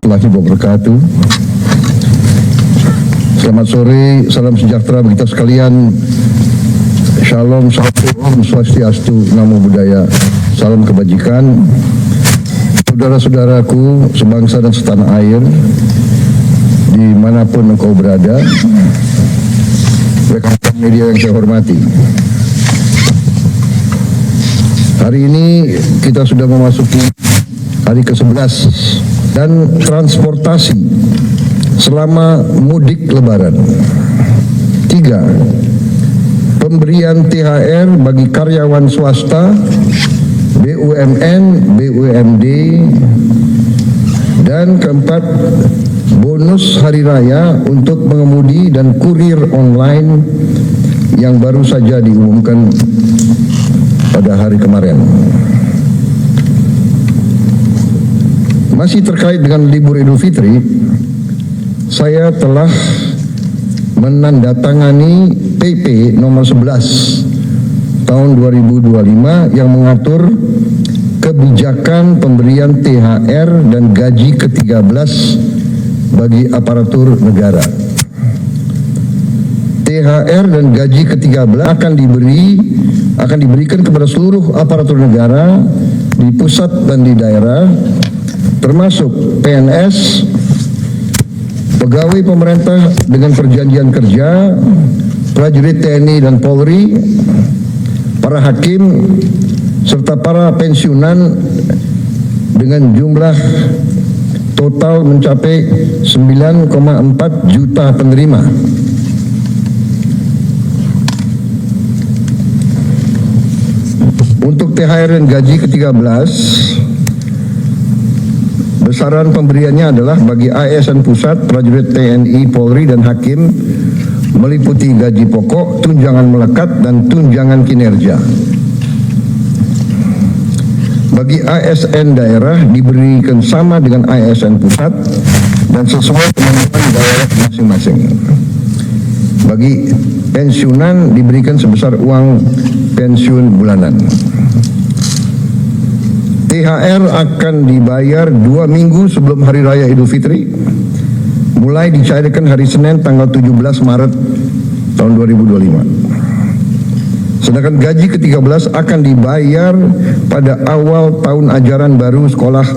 warahmatullahi wabarakatuh. Selamat sore, salam sejahtera bagi kita sekalian. Shalom, Om Swastiastu, Namo Buddhaya, salam kebajikan. Saudara-saudaraku sebangsa dan setanah air, dimanapun engkau berada, rekan-rekan media yang saya hormati. Hari ini kita sudah memasuki hari ke-11 dan transportasi selama mudik lebaran. 3. Pemberian THR bagi karyawan swasta, BUMN, BUMD, dan keempat, bonus hari raya untuk pengemudi dan kurir online yang baru saja diumumkan pada hari kemarin. Masih terkait dengan libur Idul Fitri, saya telah menandatangani PP nomor 11 tahun 2025 yang mengatur kebijakan pemberian THR dan gaji ke-13 bagi aparatur negara. THR dan gaji ke-13 akan diberikan kepada seluruh aparatur negara di pusat dan di daerah, termasuk PNS, pegawai pemerintah dengan perjanjian kerja, prajurit TNI dan Polri, para hakim, serta para pensiunan dengan jumlah total mencapai 9,4 juta penerima. Untuk THR dan gaji ke-13, besaran pemberiannya adalah bagi ASN pusat, prajurit TNI, Polri, dan hakim meliputi gaji pokok, tunjangan melekat, dan tunjangan kinerja. Bagi ASN daerah diberikan sama dengan ASN pusat dan sesuai kemampuan daerah masing-masing. Bagi pensiunan diberikan sebesar uang pensiun bulanan. THR akan dibayar 2 minggu sebelum Hari Raya Idul Fitri, mulai dicairkan hari Senin tanggal 17 Maret tahun 2025. Sedangkan gaji ke-13 akan dibayar pada awal tahun ajaran baru sekolah,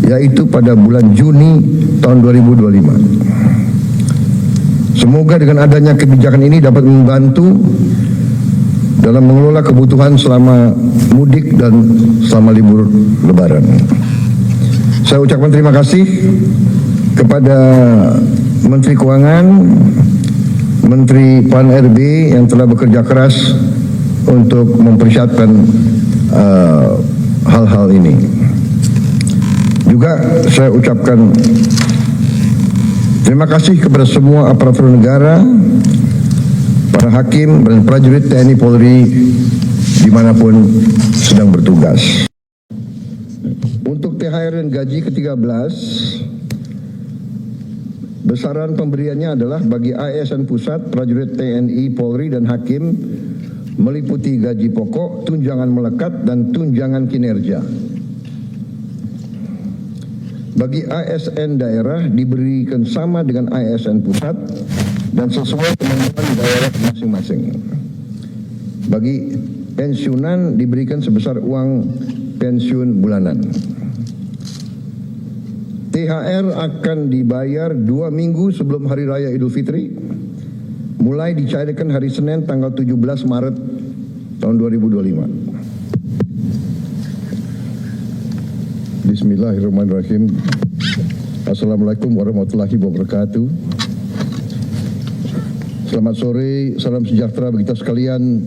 yaitu pada bulan Juni tahun 2025. Semoga dengan adanya kebijakan ini dapat membantu dalam mengelola kebutuhan selama mudik dan selama libur lebaran. Saya ucapkan terima kasih kepada Menteri Keuangan, Menteri PAN-RB yang telah bekerja keras untuk mempersiapkan hal-hal ini. Juga saya ucapkan terima kasih kepada semua aparatur negara, para hakim dan prajurit TNI Polri dimanapun sedang bertugas. Untuk THR dan gaji ke-13, besaran pemberiannya adalah bagi ASN pusat, prajurit TNI, Polri, dan hakim meliputi gaji pokok, tunjangan melekat, dan tunjangan kinerja. Bagi ASN daerah diberikan sama dengan ASN pusat dan sesuai kemampuan daerah masing-masing. Bagi pensiunan diberikan sebesar uang pensiun bulanan. THR akan dibayar 2 minggu sebelum Hari Raya Idul Fitri, mulai dicairkan hari Senin tanggal 17 Maret tahun 2025. Bismillahirrahmanirrahim. Assalamualaikum warahmatullahi wabarakatuh. Selamat sore, salam sejahtera bagi kita sekalian.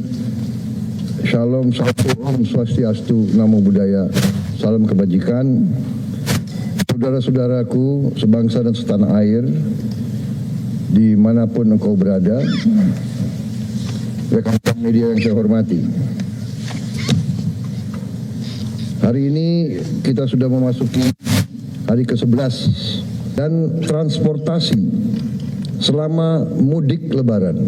Shalom, Om Swastiastu, Namo Buddhaya, salam kebajikan. Saudara-saudaraku sebangsa dan setanah air, dimanapun engkau berada, rekan-rekan media yang saya hormati. Hari ini kita sudah memasuki hari ke-11 dan transportasi selama mudik lebaran.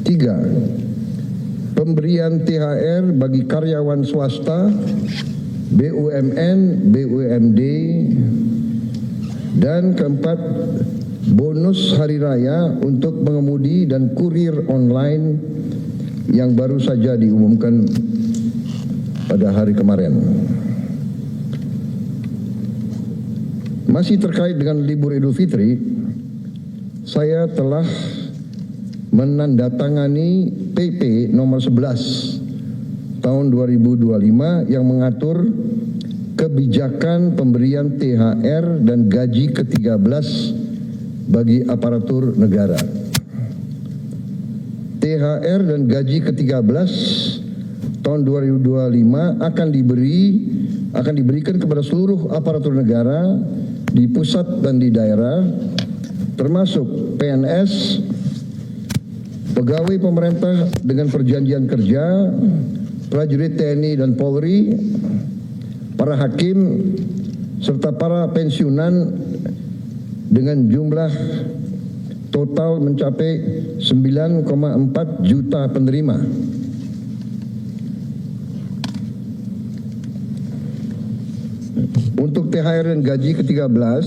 3. Pemberian THR bagi karyawan swasta, BUMN, BUMD, Dan keempat, bonus hari raya untuk pengemudi dan kurir online yang baru saja diumumkan pada hari kemarin. Masih terkait dengan libur Idul Fitri, saya telah menandatangani PP nomor 11 tahun 2025 yang mengatur kebijakan pemberian THR dan gaji ke-13 bagi aparatur negara. THR dan gaji ke-13 tahun 2025 akan diberikan kepada seluruh aparatur negara di pusat dan di daerah, termasuk PNS, pegawai pemerintah dengan perjanjian kerja, prajurit TNI dan Polri, para hakim, serta para pensiunan dengan jumlah total mencapai 9,4 juta penerima. Untuk THR dan gaji ke-13,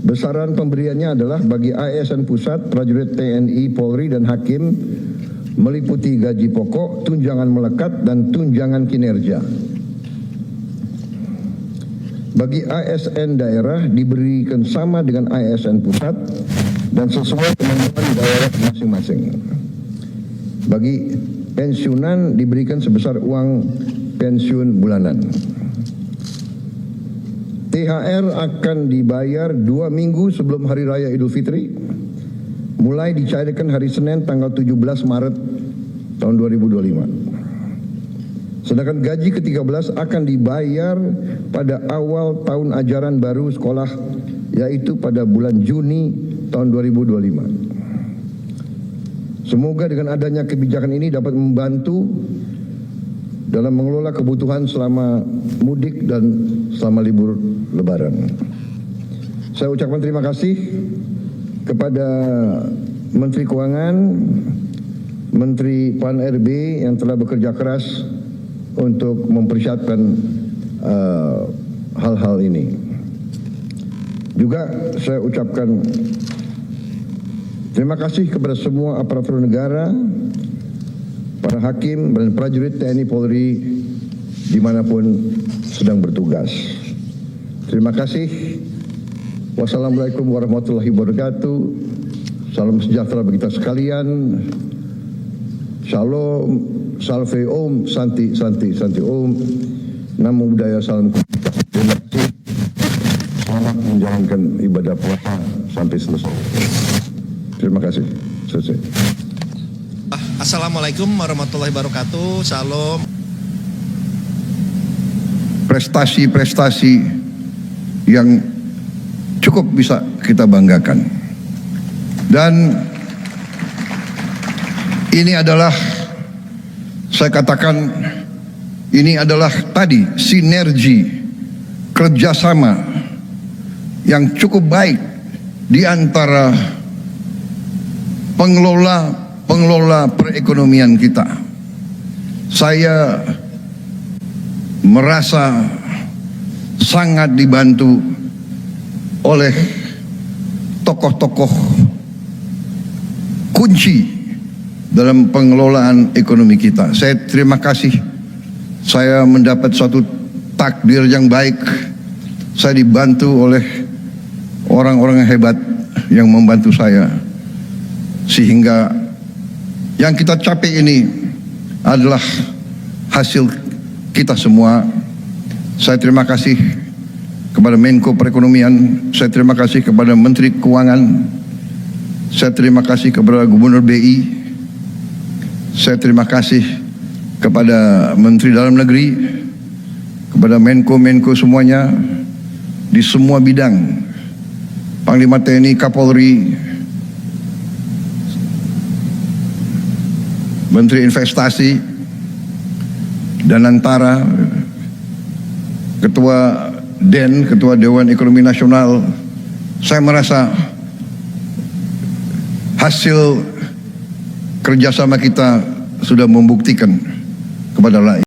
besaran pemberiannya adalah bagi ASN pusat, prajurit TNI, Polri, dan hakim meliputi gaji pokok, tunjangan melekat, dan tunjangan kinerja. Bagi ASN daerah diberikan sama dengan ASN pusat dan sesuai kemampuan daerah masing-masing. Bagi pensiunan diberikan sebesar uang pensiun bulanan. THR akan dibayar 2 minggu sebelum Hari Raya Idul Fitri, mulai dicairkan hari Senin tanggal 17 Maret tahun 2025. Sedangkan gaji ke-13 akan dibayar pada awal tahun ajaran baru sekolah, yaitu pada bulan Juni tahun 2025. Semoga dengan adanya kebijakan ini dapat membantu dalam mengelola kebutuhan selama mudik dan selama libur Lebaran. Saya ucapkan terima kasih kepada Menteri Keuangan, Menteri Pan-RB yang telah bekerja keras untuk mempersiapkan hal-hal ini. Juga saya ucapkan terima kasih kepada semua aparatur negara, para hakim dan prajurit TNI Polri dimanapun sedang bertugas. Terima kasih. Wassalamualaikum warahmatullahi wabarakatuh. Salam sejahtera bagi kita sekalian. Shalom, salve om, santi, santi, santi om. Namo Buddhaya, salam. Terima kasih. Selamat menjalankan ibadah puasa sampai selesai. Terima kasih. Selesai. Assalamualaikum warahmatullahi wabarakatuh. Salam. Prestasi-prestasi yang cukup bisa kita banggakan. Dan ini adalah, saya katakan, ini adalah tadi sinergi kerjasama yang cukup baik di antara pengelola perekonomian kita. Saya merasa sangat dibantu oleh tokoh-tokoh kunci dalam pengelolaan ekonomi kita. Saya terima kasih. Saya mendapat suatu takdir yang baik. Saya dibantu oleh orang-orang yang hebat yang membantu saya, sehingga yang kita capai ini adalah hasil kita semua. Saya terima kasih kepada Menko Perekonomian, saya terima kasih kepada Menteri Keuangan, saya terima kasih kepada Gubernur BI, saya terima kasih kepada Menteri Dalam Negeri, kepada Menko semuanya di semua bidang, Panglima TNI, Kapolri, Menteri Investasi dan Antara, Ketua DEN, Ketua Dewan Ekonomi Nasional. Saya merasa hasil kerjasama kita sudah membuktikan kepada rakyat.